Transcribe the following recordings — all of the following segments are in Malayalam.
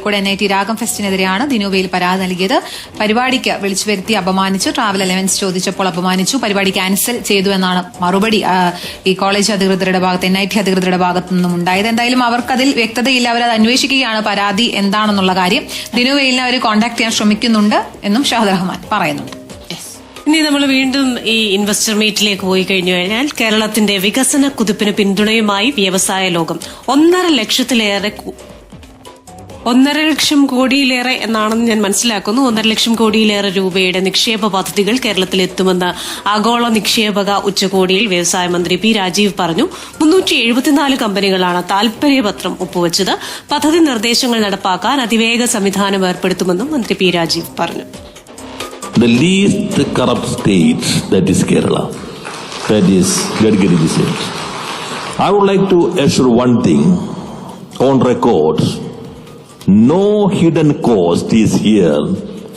കോഴിക്കോട് NIT രാഗം ഫെസ്റ്റിനെതിരെയാണ് ദിനുവയിൽ പരാതി നൽകിയത്. പരിപാടിക്ക് വിളിച്ചു വരുത്തി അപമാനിച്ചു, ട്രാവൽ അലവൻസ് ചോദിച്ചപ്പോൾ അപമാനിച്ചു, പരിപാടി ക്യാൻസൽ ചെയ്തു എന്നാണ് മറുപടി ഈ കോളേജ് അധികൃതരുടെ ഭാഗത്ത്, NIT അധികൃതരുടെ ഭാഗത്തു നിന്നും ഉണ്ടായത്. എന്തായാലും അവർക്കതിൽ വ്യക്തതയില്ല, അവരത് അന്വേഷിക്കുകയാണ് പരാതി എന്താണെന്നുള്ള കാര്യം. ദിനുവയിലിനെ അവർ കോൺടാക്ട് ചെയ്യാൻ ശ്രമിക്കുന്നുണ്ട് എന്നും ഷാഹദ് റഹ്മാൻ പറയുന്നുണ്ട്. ഇനി നമ്മൾ വീണ്ടും ഈ ഇൻവെസ്റ്റർ മീറ്റിലേക്ക് പോയി കഴിഞ്ഞു കഴിഞ്ഞാൽ കേരളത്തിന്റെ വികസന കുതിപ്പിന് പിന്തുണയുമായി വ്യവസായ ലോകം 1.5 ലക്ഷം കോടിയിലേറെ എന്നാണെന്ന് ഞാൻ മനസ്സിലാക്കുന്നു. 1.5 ലക്ഷം കോടിയിലേറെ രൂപയുടെ നിക്ഷേപ പദ്ധതികൾ കേരളത്തിൽ എത്തുമെന്ന് ആഗോള നിക്ഷേപക ഉച്ചകോടിയിൽ വ്യവസായ മന്ത്രി പി രാജീവ് പറഞ്ഞു. 374 കമ്പനികളാണ് താൽപര്യപത്രം ഒപ്പുവച്ചത്. പദ്ധതി നിർദ്ദേശങ്ങൾ നടപ്പാക്കാൻ അതിവേഗ സംവിധാനം ഏർപ്പെടുത്തുമെന്നും മന്ത്രി പി രാജീവ് പറഞ്ഞു. The least corrupt state, that is Kerala, that is Gadkari said. I would like to assure one thing on record: no hidden cost is here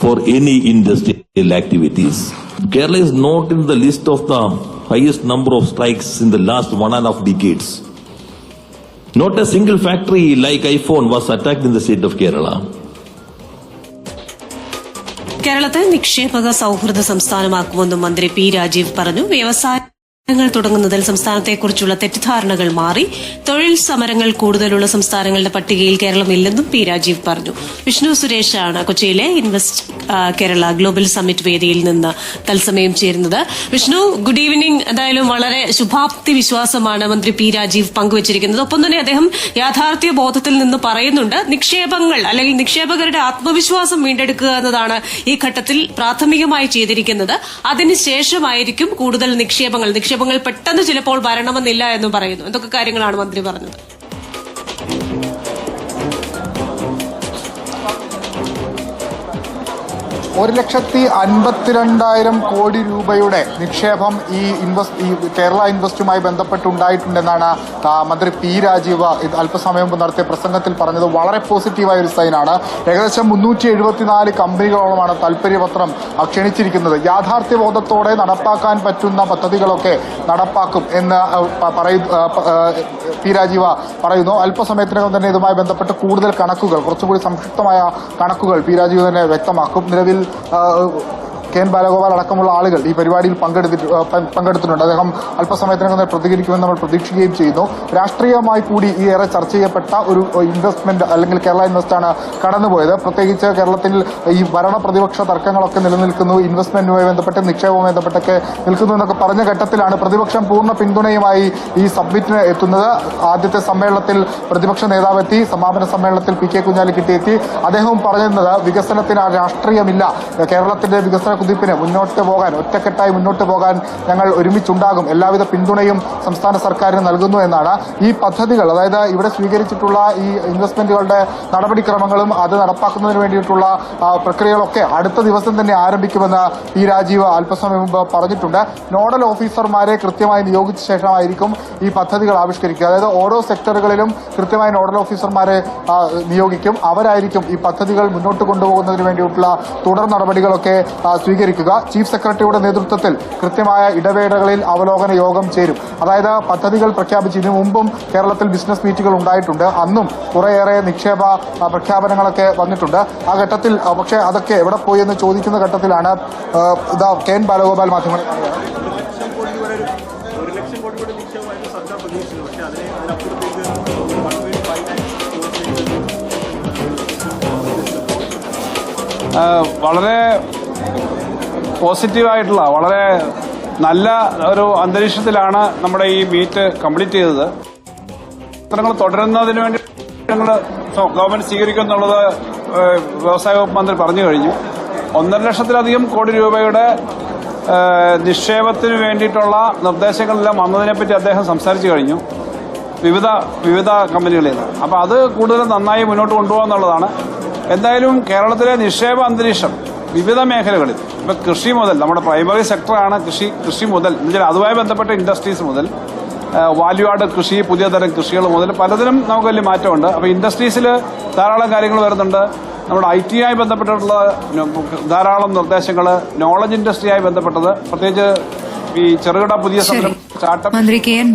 for any industrial activities. Kerala is not in the list of the highest number of strikes in the last 1.5 decades. Not a single factory like iPhone was attacked in the state of Kerala. കേരളത്തെ നിക്ഷേപക സൌഹൃദ സംസ്ഥാനമാക്കുമെന്നും മന്ത്രി പി രാജീവ് പറഞ്ഞു. വ്യവസായങ്ങൾ തുടങ്ങുന്നതിൽ സംസ്ഥാനത്തെക്കുറിച്ചുള്ള തെറ്റിദ്ധാരണകൾ മാറി. തൊഴിൽ സമരങ്ങൾ കൂടുതലുള്ള സംസ്ഥാനങ്ങളുടെ പട്ടികയിൽ കേരളം ഇല്ലെന്നും പി രാജീവ് പറഞ്ഞു. വിഷ്ണു സുരേഷാണ് കൊച്ചിയിലെ ഇൻവെസ്റ്റ് കേരള ഗ്ലോബൽ സമ്മിറ്റ് വേദിയിൽ നിന്ന് തത്സമയം ചേരുന്നത്. Vishnu, good evening. എന്തായാലും വളരെ ശുഭാപ്തി വിശ്വാസമാണ് മന്ത്രി പി രാജീവ് പങ്കുവച്ചിരിക്കുന്നത്. ഒപ്പം തന്നെ അദ്ദേഹം യാഥാർത്ഥ്യ ബോധത്തിൽ നിന്ന് പറയുന്നുണ്ട്, നിക്ഷേപങ്ങൾ അല്ലെങ്കിൽ നിക്ഷേപകരുടെ ആത്മവിശ്വാസം വീണ്ടെടുക്കുക എന്നതാണ് ഈ ഘട്ടത്തിൽ പ്രാഥമികമായി ചെയ്തിരിക്കുന്നത്. അതിനുശേഷമായിരിക്കും കൂടുതൽ നിക്ഷേപങ്ങൾ പെട്ടെന്ന് ചിലപ്പോൾ വരണമെന്നില്ല എന്നും പറയുന്നു. എന്തൊക്കെ കാര്യങ്ങളാണ് മന്ത്രി പറഞ്ഞത്? 1,52,000 കോടി രൂപയുടെ നിക്ഷേപം ഈ കേരള ഇൻവെസ്റ്റുമായി ബന്ധപ്പെട്ടുണ്ടായിട്ടുണ്ടെന്നാണ് മന്ത്രി പി രാജീവ് അല്പസമയം മുമ്പ് നടത്തിയ പ്രസംഗത്തിൽ പറഞ്ഞത്. വളരെ പോസിറ്റീവായ ഒരു സൈനാണ്. ഏകദേശം 374 കമ്പനികളോളമാണ് താൽപര്യപത്രം ക്ഷണിച്ചിരിക്കുന്നത്. യാഥാർത്ഥ്യബോധത്തോടെ നടപ്പാക്കാൻ പറ്റുന്ന പദ്ധതികളൊക്കെ നടപ്പാക്കും എന്ന് പി രാജീവ് പറയുന്നു. അല്പസമയത്തിനകം തന്നെ ഇതുമായി ബന്ധപ്പെട്ട് കൂടുതൽ കണക്കുകൾ, കുറച്ചുകൂടി സംക്ഷിപ്തമായ കണക്കുകൾ പി രാജീവ് തന്നെ വ്യക്തമാക്കും. നിലവിൽ KN ബാലഗോപാൽ അടക്കമുള്ള ആളുകൾ ഈ പരിപാടിയിൽ പങ്കെടുത്തിട്ടുണ്ട്. അദ്ദേഹം അല്പസമയത്തിനകം പ്രതികരിക്കുമെന്ന് നമ്മൾ പ്രതീക്ഷിക്കുകയും ചെയ്യുന്നു. രാഷ്ട്രീയമായി കൂടി ഈ ഏറെ ചർച്ച ചെയ്യപ്പെട്ട ഒരു ഇൻവെസ്റ്റ്മെന്റ് അല്ലെങ്കിൽ കേരള ഇൻവെസ്റ്റാണ് കടന്നുപോയത്. പ്രത്യേകിച്ച് കേരളത്തിൽ ഈ ഭരണ പ്രതിപക്ഷ തർക്കങ്ങളൊക്കെ നിലനിൽക്കുന്നു, ഇൻവെസ്റ്റ്മെന്റുമായി ബന്ധപ്പെട്ട് നിക്ഷേപവുമായി ബന്ധപ്പെട്ടൊക്കെ നിൽക്കുന്നു എന്നൊക്കെ പറഞ്ഞ ഘട്ടത്തിലാണ് പ്രതിപക്ഷം പൂർണ്ണ പിന്തുണയുമായി ഈ സബ്മിറ്റിന് എത്തുന്നത്. ആദ്യത്തെ സമ്മേളനത്തിൽ പ്രതിപക്ഷ നേതാവ് എത്തി, സമാപന സമ്മേളനത്തിൽ PK കുഞ്ഞാലിക്കുട്ടി എത്തി. അദ്ദേഹവും പറഞ്ഞിരുന്നത് വികസനത്തിന് രാഷ്ട്രീയമില്ല, കേരളത്തിന്റെ വികസന കുതിപ്പിന് മുന്നോട്ട് പോകാൻ, ഒറ്റക്കെട്ടായി മുന്നോട്ട് പോകാൻ ഞങ്ങൾ ഒരുമിച്ചുണ്ടാകും, എല്ലാവിധ പിന്തുണയും സംസ്ഥാന സർക്കാരിന് നൽകുന്നു എന്നാണ്. ഈ പദ്ധതികൾ, അതായത് ഇവിടെ സ്വീകരിച്ചിട്ടുള്ള ഈ ഇൻവെസ്റ്റ്മെന്റുകളുടെ നടപടിക്രമങ്ങളും അത് നടപ്പാക്കുന്നതിന് വേണ്ടിയിട്ടുള്ള പ്രക്രിയകളൊക്കെ അടുത്ത ദിവസം തന്നെ ആരംഭിക്കുമെന്ന് പി രാജീവ് അല്പസമയം മുമ്പ് പറഞ്ഞിട്ടുണ്ട്. നോഡൽ ഓഫീസർമാരെ കൃത്യമായി നിയോഗിച്ച ശേഷമായിരിക്കും ഈ പദ്ധതികൾ ആവിഷ്കരിക്കുക. അതായത് ഓരോ സെക്ടറുകളിലും കൃത്യമായി നോഡൽ ഓഫീസർമാരെ നിയോഗിക്കും. അവരായിരിക്കും ഈ പദ്ധതികൾ മുന്നോട്ട് കൊണ്ടുപോകുന്നതിന് വേണ്ടിയിട്ടുള്ള തുടർ നടപടികളൊക്കെ സ്വീകരിക്കുക. ചീഫ് സെക്രട്ടറിയുടെ നേതൃത്വത്തിൽ കൃത്യമായ ഇടവേളകളിൽ അവലോകന യോഗം ചേരും. അതായത് പദ്ധതികൾ പ്രഖ്യാപിച്ചതിനു മുമ്പും കേരളത്തിൽ ബിസിനസ് മീറ്റുകൾ ഉണ്ടായിട്ടുണ്ട്. അന്നും കുറേയേറെ നിക്ഷേപ പ്രഖ്യാപനങ്ങളൊക്കെ വന്നിട്ടുണ്ട്. ആ ഘട്ടത്തിൽ പക്ഷേ അതൊക്കെ എവിടെ പോയി എന്ന് ചോദിക്കുന്ന ഘട്ടത്തിലാണ് KN ബാലഗോപാൽ മാധ്യമങ്ങൾ വളരെ പോസിറ്റീവായിട്ടുള്ള വളരെ നല്ല ഒരു അന്തരീക്ഷത്തിലാണ് നമ്മുടെ ഈ മീറ്റ് കംപ്ലീറ്റ് ചെയ്തത്. പത്രങ്ങൾ തുടരുന്നതിന് വേണ്ടി ഞങ്ങൾ ഗവൺമെന്റ് സ്വീകരിക്കുമെന്നുള്ളത് വ്യവസായ വകുപ്പ് മന്ത്രി പറഞ്ഞു കഴിഞ്ഞു. 1.5 ലക്ഷത്തിലധികം കോടി രൂപയുടെ നിക്ഷേപത്തിന് വേണ്ടിയിട്ടുള്ള നിർദ്ദേശങ്ങളെല്ലാം വന്നതിനെപ്പറ്റി അദ്ദേഹം സംസാരിച്ചു കഴിഞ്ഞു വിവിധ കമ്പനികളിൽ നിന്ന്. അപ്പോൾ അത് കൂടുതൽ നന്നായി മുന്നോട്ട് കൊണ്ടുപോകാന്നുള്ളതാണ്. എന്തായാലും കേരളത്തിലെ നിക്ഷേപ അന്തരീക്ഷം വിവിധ മേഖലകളിൽ, ഇപ്പൊ കൃഷി മുതൽ, നമ്മുടെ പ്രൈമറി സെക്ടറാണ് കൃഷി മുതൽ, അതുമായി ബന്ധപ്പെട്ട ഇൻഡസ്ട്രീസ് മുതൽ, വാല്യൂ ആഡ് കൃഷി, പുതിയ തരം കൃഷികൾ മുതൽ പലതിനും നമുക്ക് വലിയ മാറ്റമുണ്ട്. അപ്പോൾ ഇൻഡസ്ട്രീസിൽ ധാരാളം കാര്യങ്ങൾ വരുന്നുണ്ട്. നമ്മുടെ IT-യായി ബന്ധപ്പെട്ടിട്ടുള്ള ധാരാളം നിർദ്ദേശങ്ങൾ, നോളജ് ഇൻഡസ്ട്രിയായി ബന്ധപ്പെട്ടത്, പ്രത്യേകിച്ച് ഈ ചെറുകിട പുതിയ സംരംഭം, സ്റ്റാർട്ടപ്പ്. മന്ത്രി KN